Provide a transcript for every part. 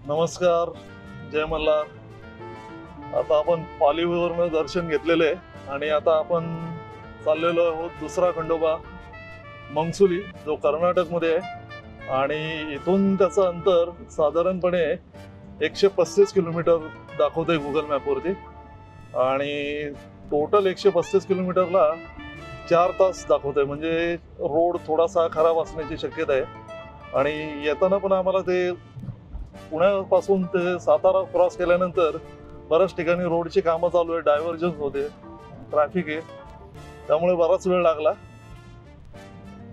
नमस्कार, जय मल्हार. आता आपण पालीवरनं दर्शन घेतलेले आहे आणि आता आपण चाललेलो आहोत दुसरा खंडोबा मंगसुली, जो कर्नाटकमध्ये आहे. आणि इथून त्याचं अंतर साधारणपणे 135 किलोमीटर दाखवतंय गुगल मॅपवरती. आणि टोटल 135 किलोमीटरला 4 तास दाखवतंय. म्हणजे रोड थोडासा खराब असण्याची शक्यता आहे. आणि येताना पण आम्हाला ते पुण्यापासून ते सातारा क्रॉस केल्यानंतर बऱ्याच ठिकाणी रोडची कामं चालू आहे, डायव्हर्जन्स होते, ट्रॅफिक आहे, त्यामुळे बराच वेळ लागला.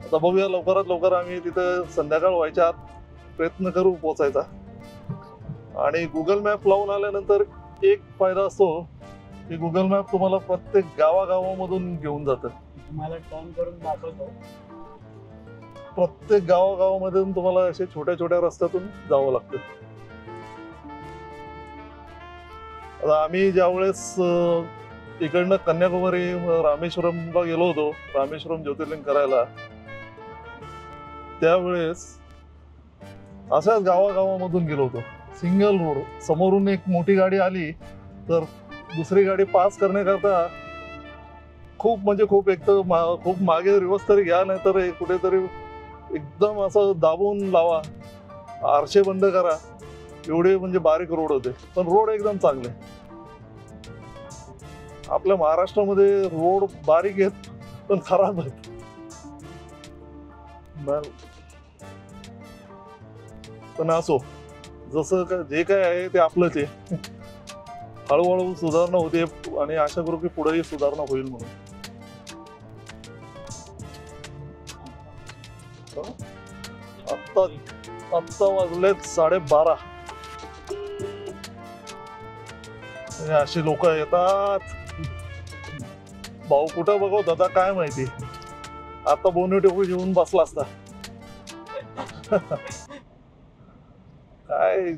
आता बघूया, लवकरात लवकर आम्ही तिथे संध्याकाळ व्हायच्या आत प्रयत्न करू पोचायचा. आणि गुगल मॅप लावून आल्यानंतर एक फायदा असतो की गुगल मॅप तुम्हाला प्रत्येक गावागावामधून घेऊन जातं. तुम्हाला टर्न करून दाखवतो. प्रत्येक गावागावामधून तुम्हाला असे छोट्या छोट्या रस्त्यातून जावं लागतं. आता आम्ही ज्यावेळेस इकडनं कन्याकुमारी रामेश्वरमला गेलो होतो, रामेश्वरम ज्योतिर्लिंग करायला, त्यावेळेस अशाच गावागावामधून गेलो होतो. सिंगल रोड, समोरून एक मोठी गाडी आली तर दुसरी गाडी पास करण्याकरता खूप एक तर खूप मागे रिवर्स तरी घ्या, नाही तर कुठेतरी एकदम असं दाबून लावा, आरशे बंद करा, एवढे म्हणजे बारीक रोड होते. पण रोड एकदम चांगले. आपल्या महाराष्ट्रामध्ये रोड बारीक आहेत पण खराब आहेत. पण असो, जसं जे काय आहे ते आपलंच आहे. हळूहळू सुधारणा होते आणि आशा करू की पुढेही सुधारणा होईल म्हणून. आत्ता वाजलेत 12:30. अशी लोक येतात. भाऊ कुठं बघवत होता काय माहिती, आता बोनी टोपी घेऊन बसला असता. काय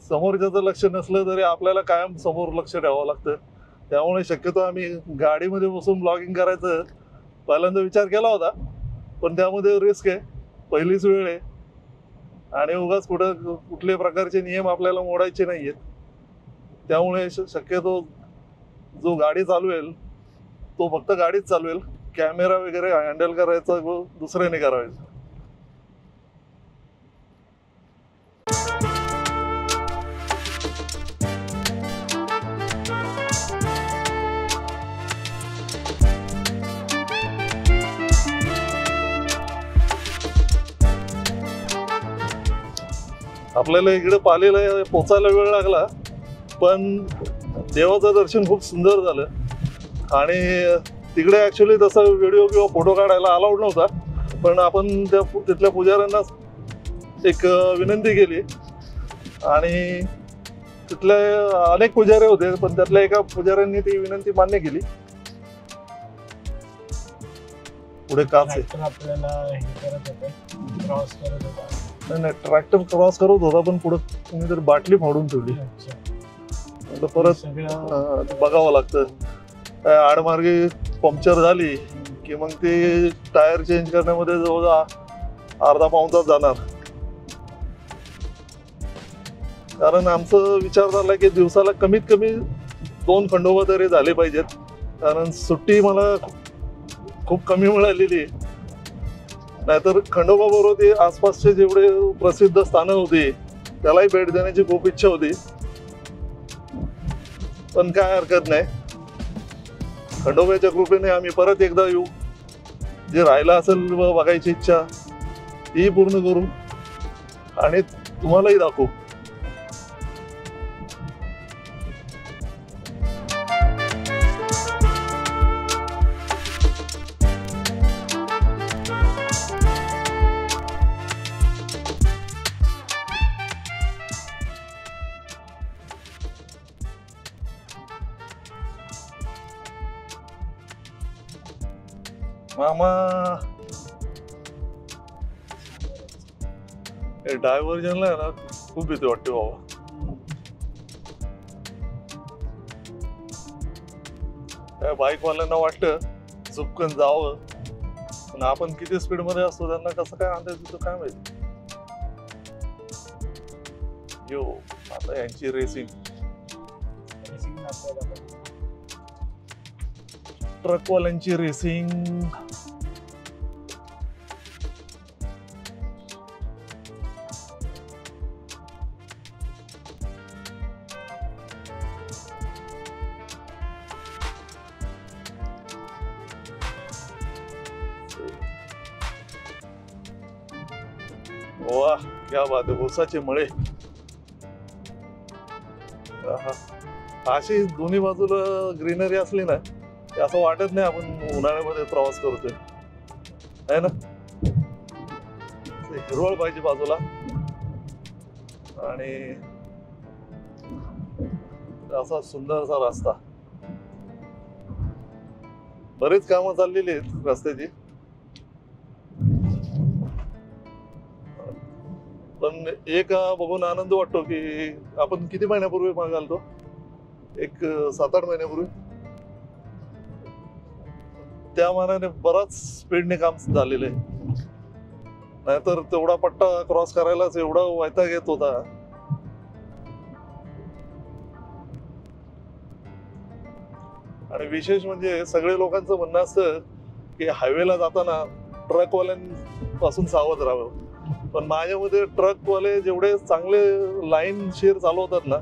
समोरच्याचं लक्ष नसलं तरी आपल्याला कायम समोर लक्ष ठेवावं लागतं. त्यामुळे शक्यतो आम्ही गाडीमध्ये बसून ब्लॉगिंग करायचं पहिल्यांदा विचार केला होता, पण त्यामध्ये रिस्क आहे, पहिलीच वेळ आहे आणि उगाच कुठल्या प्रकारचे नियम आपल्याला मोडायचे नाहीयेत. त्यामुळे शक्यतो जो गाडी चालवेल तो फक्त गाडीच चालवेल, कॅमेरा वगैरे हँडल करायचा दुसऱ्याने करायचं. आपल्याला इकडे पालीला पोचायला वेळ लागला, पण देवाचं दर्शन खूप सुंदर झालं. आणि तिकडे ॲक्च्युली तसा व्हिडिओ किंवा फोटो काढायला अलाउड नव्हता, पण आपण तिथल्या पुजाऱ्यांना एक विनंती केली आणि तिथले अनेक पुजारी होते, पण त्यातल्या एका पुजाऱ्यांनी ती विनंती मान्य केली. पुढे काच आहे, आपल्याला हे करत होते, क्रॉस करत होता. नाही ट्रॅक्टर क्रॉस करत होता, पण पुढे कोणीतरी बाटली फाडून ठेवली. परत बघावं लागतं. आडमार्गे पंक्चर झाली की मग ते टायर चेंज करण्यामध्ये जवळजवळ अर्धा पाऊण तास जाणार. कारण आमचं विचार झाला की दिवसाला कमीत कमी 2 खंडोबा तरी झाले पाहिजेत. कारण सुट्टी मला खूप कमी मिळालेली, नाहीतर खंडोबा बरोबर ते आसपासचे जेवढे प्रसिद्ध स्थानं होती त्यालाही भेट देण्याची खूप इच्छा होती. पण काय हरकत नाही, खंडोबाच्या कृपेने आम्ही परत एकदा येऊ. जे राहिलं असेल बघायची इच्छा ती पूर्ण करू आणि तुम्हालाही दाखवू. मामा, डायव्हर्जनला आहे ना खूप भीती वाटते बाबा. त्या बाईकवाल्यांना वाटतं चुपकन जावं, पण आपण किती स्पीड मध्ये असतो त्यांना कसं काय अंदाज येतो काय माहिती. यो आता यांची रेसिंग रेसिंग दाखवत आपण. ट्रकवाल्यांची रेसिंग. वा क्या बात आहे, ऊसाचे मळे. आहा. अशी दोन्ही बाजूला ग्रीनरी असली ना ते असं वाटत नाही आपण उन्हाळ्यामध्ये प्रवास करतोय, आहे ना. हिरवळ पाहिजे बाजूला आणि असा सुंदरसा रस्ता. बरेच कामं चाललेली आहेत रस्त्याची, पण एक बघून आनंद वाटतो की आपण किती महिन्यापूर्वी मागाल तो एक 7-8 महिन्यापूर्वी त्या मानाने बराच स्पीडने काम झालेलं आहे. नाहीतर तेवढा पट्टा क्रॉस करायलाच एवढा वैताग येत होता. आणि विशेष म्हणजे सगळे लोकांचं म्हणणं असतं की हायवेला जाताना ट्रकवाल्यांपासून सावध राहावं, पण माझ्या मते ट्रकवाले जेवढे चांगले लाईन शेअर चालवतात ना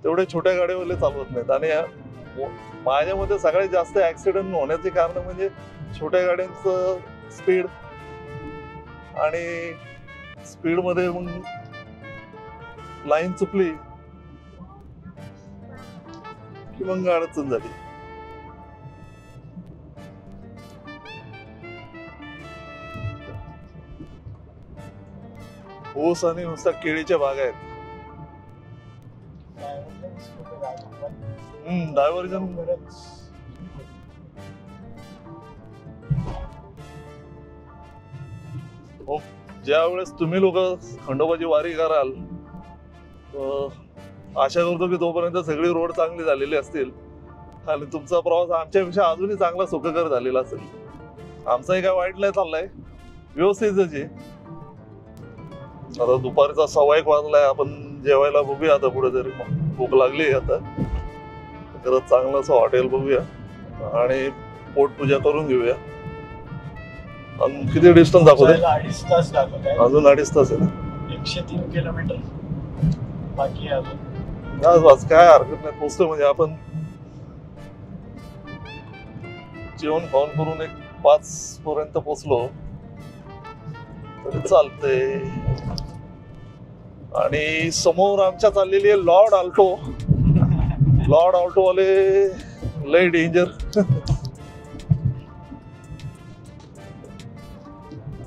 तेवढे छोट्या गाडीवाले चालवत नाहीत. आणि माझ्या मते सगळ्यात जास्त ऍक्सिडेंट होण्याचे कारण म्हणजे छोट्या गाड्यांचं स्पीड आणि स्पीड मध्ये मग लाईन चुकली की मग अडचण झाली. ऊस आणि नुसता केळीच्या बागा आहेत. Divergence कुठे राहतो पण डायव्हर्जन बरंच. ज्या वेळेस तुम्ही लोक खंडोबाची वारी कराल आशा करतो की तोपर्यंत सगळी रोड चांगली झालेली असतील आणि तुमचा प्रवास आमच्यापेक्षा अजूनही चांगला सुखकर झालेला असेल. आमचाही काय वाईट नाही चाललाय, व्यवस्थितच आहे. आता दुपारचा 1:15 वाजलाय, आपण जेवायला बघूया आता पुढे तरी. भूक लागली आता, खरंच चांगलं असं हॉटेल बघूया आणि पोटपूजा करून घेऊया. आणि किती डिस्टन्स दाखवते? 2.5 तास दाखवत आहे. अजून 2.5 तास आहे ना. 103 किलोमीटर बाकी आहे अजून. बस काय हरकत नाही, पोचतो. म्हणजे आपण जेवण खाऊन करून एक 5 पर्यंत पोचलो तरी चालतंय. आणि समोर आमच्या चाललेली आहे लॉर्ड आल्टो. लॉर्ड आल्टो वाले लय डेंजर.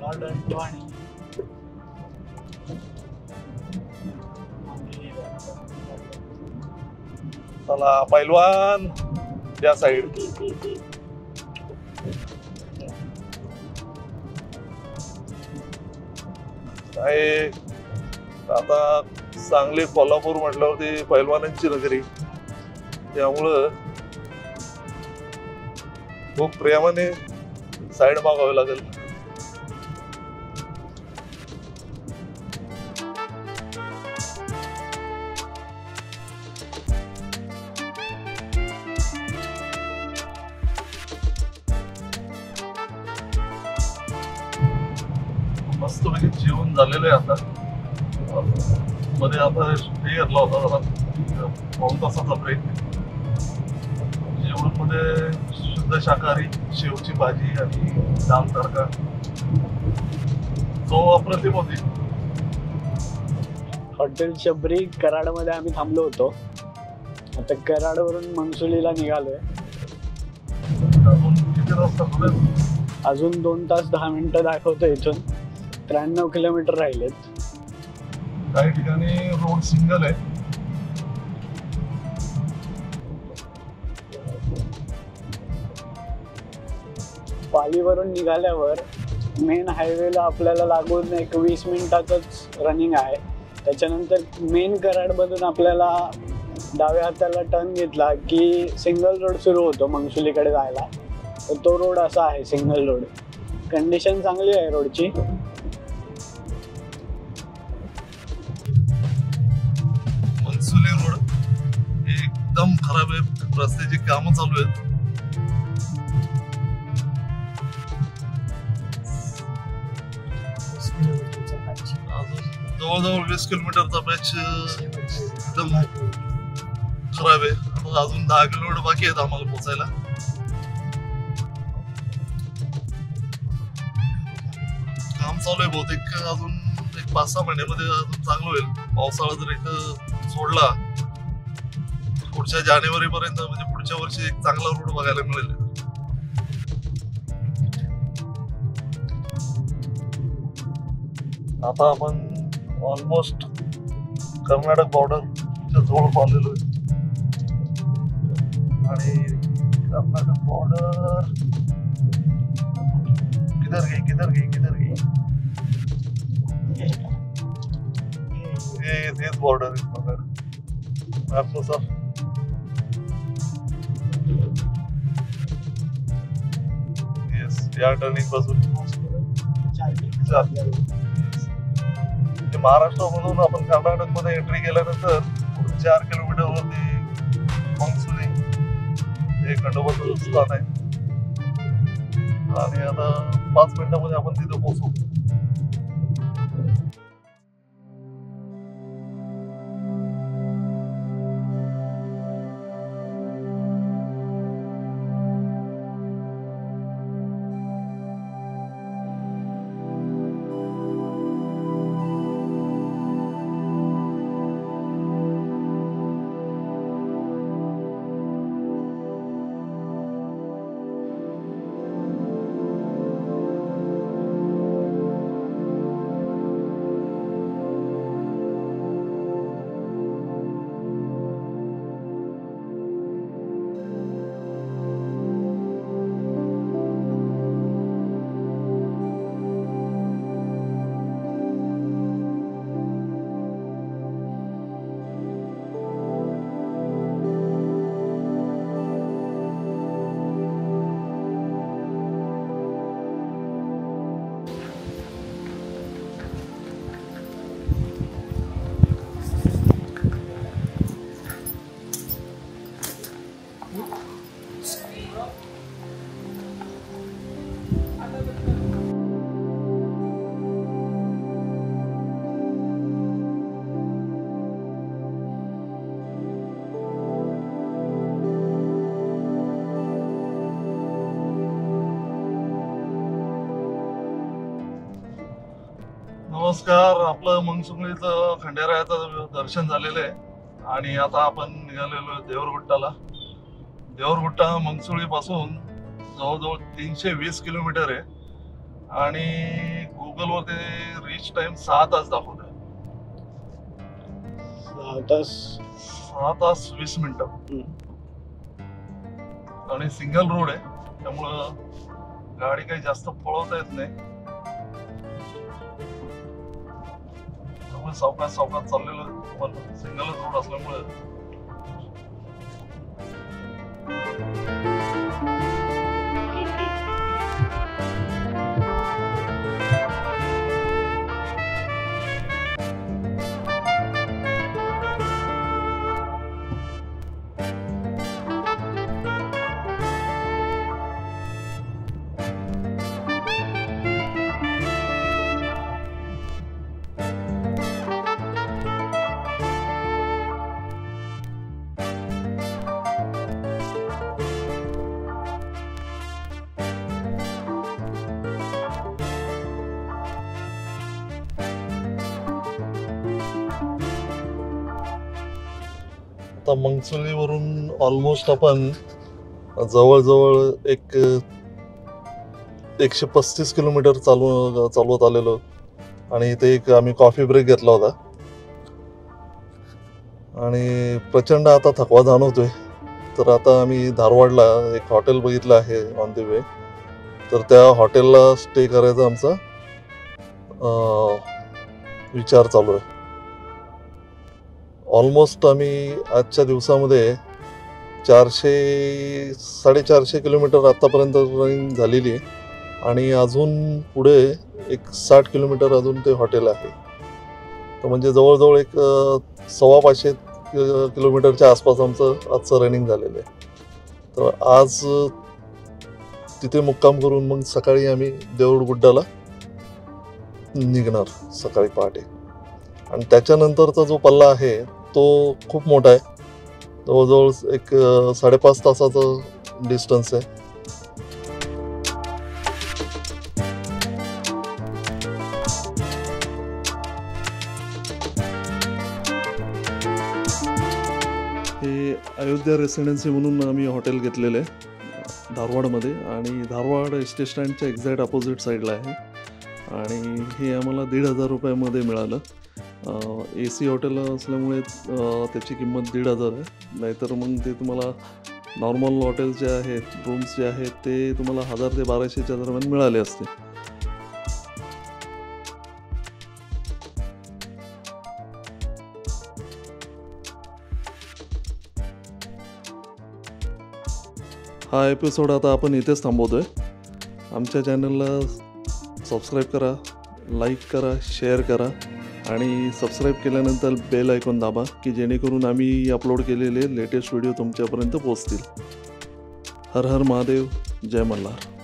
लॉर्ड आल्टो आणि चला पैलवान त्या साईड. काय आता सांगली कोल्हापूर म्हटल्यावरती पैलवानांची नगरी, त्यामुळं खूप प्रेमाने साईड मागावी लागेल. मस्त पैकी जेवण झालेलं आहे आता. मध्ये आता हे घेतला होता जरा 2 तासाचा ब्रेक. जेवण मध्ये शुद्ध शाकाहारी शेवची भाजी आणि दाल तडका, जो अप्रतिम होती. हॉटेल शबरी कराडमध्ये आम्ही थांबलो होतो. आता कराडवरून मंगसुलीला निघालोय. अजून किती रस्ता पुढे? अजून 2 तास 10 मिनिटं दाखवतो. इथून 93 किलोमीटर राहिलेत. काही ठिकाणी रोड सिंगल आहे. पालीवरून निघाल्यावर मेन हायवेला आपल्याला लागून एक 20 मिनिटाचंच रनिंग आहे. त्याच्यानंतर मेन कराडमधून आपल्याला डाव्या हाताला टर्न घेतला की सिंगल रोड सुरू होतो मंगसुलीकडे जायला. तर तो रोड असा आहे, सिंगल रोड. कंडिशन चांगली आहे रोडची. एकदम खराब आहे, रस्त्याची कामं चालू आहेत. अजून जवळजवळ 20 किलोमीटरचा पॅच एकदम खराब आहे. आता अजून 10 किलोमीटर बाकी आहेत आम्हाला पोहोचायला. काम चालू आहे, बहुतेक अजून एक 5-6 महिन्यामध्ये अजून चांगलं होईल. पावसाळा जर एक सोडला पुढच्या जानेवारी पर्यंत, म्हणजे पुढच्या वर्षी एक चांगला रूट बघायला मिळेल. आता आपण ऑलमोस्ट कर्नाटक बॉर्डरच्या जवळ आलेलो आहे आणि कर्नाटक बॉर्डर किधर गई हेच बॉर्डर आहे मॅपनुसार. येस, या टर्निंग पासून महाराष्ट्रामधून आपण कर्नाटक मध्ये एंट्री केल्यानंतर 4 किलोमीटर वरती मंगसुली हे खंडोबाचं स्थान आहे आणि आता 5 मिनिटांमध्ये आपण तिथे पोहोचू. नमस्कार, आपलं मंगसुलीचं खंडेरायाचं दर्शन झालेलं आहे आणि आता आपण निघालेलो आहे देवरगुट्टाला. देवरगुट्टा मंगसुळी पासून जवळजवळ 320 किलोमीटर आहे आणि गुगलवरती रीच टाइम 6 तास दाखवत आहे. 6 तास 20 मिनिटं आणि सिंगल रोड आहे, त्यामुळं गाडी काही जास्त पळवता येत नाही. सावकाश चाललेलं पण सिंगलच रोड असल्यामुळे आता मंगसुलीवरून ऑलमोस्ट आपण जवळजवळ एक 135 किलोमीटर चालवत आलेलो आणि इथे एक आम्ही कॉफी ब्रेक घेतला होता आणि प्रचंड आता थकवा जाणवतोय. तर आता आम्ही धारवाडला एक हॉटेल बघितलं आहे ऑन द वे, तर त्या हॉटेलला स्टे करायचा आमचा विचार चालू आहे. ऑलमोस्ट आम्ही आजच्या दिवसामध्ये 400-450 किलोमीटर आतापर्यंत रनिंग झालेली आहे आणि अजून पुढे एक 60 किलोमीटर अजून ते हॉटेल आहे. तर म्हणजे जवळजवळ एक 550 किलोमीटरच्या आसपास आमचं आजचं रनिंग झालेलं आहे. तर आज तिथे मुक्काम करून मग सकाळी आम्ही देऊळगुड्डाला निघणार सकाळी पहाटे. आणि त्याच्यानंतरचा जो पल्ला आहे तो खूप मोठा आहे. जवळजवळ एक 5.5 तासाचं डिस्टन्स आहे. हे अयोध्या रेसिडेन्सी म्हणून आम्ही हॉटेल घेतलेलं आहे धारवाडमध्ये, आणि धारवाड एस टी स्टँडच्या एक्झॅक्ट अपोजिट साईडला आहे. आणि हे आम्हाला 1,500 रुपयामध्ये मिळालं. AC हॉटेल असल्यामुळे त्याची किंमत 1,500 आहे. नाहीतर मग ते तुम्हाला नॉर्मल हॉटेल जे आहेत, रूम्स जे आहेत ते तुम्हाला 1,000 ते 1,200च्या दरम्यान मिळाले असते. हा एपिसोड आता आपण इथेच थांबवतोय. आमच्या चॅनलला सबस्क्राईब करा, लाईक करा, शेअर करा आणि सबस्क्राईब केल्यानंतर बेल आयकॉन दाबा की जेणेकरून आम्ही अपलोड केलेले लेटेस्ट व्हिडिओ तुमच्यापर्यंत पोहोचतील. हर हर महादेव, जय मल्हार.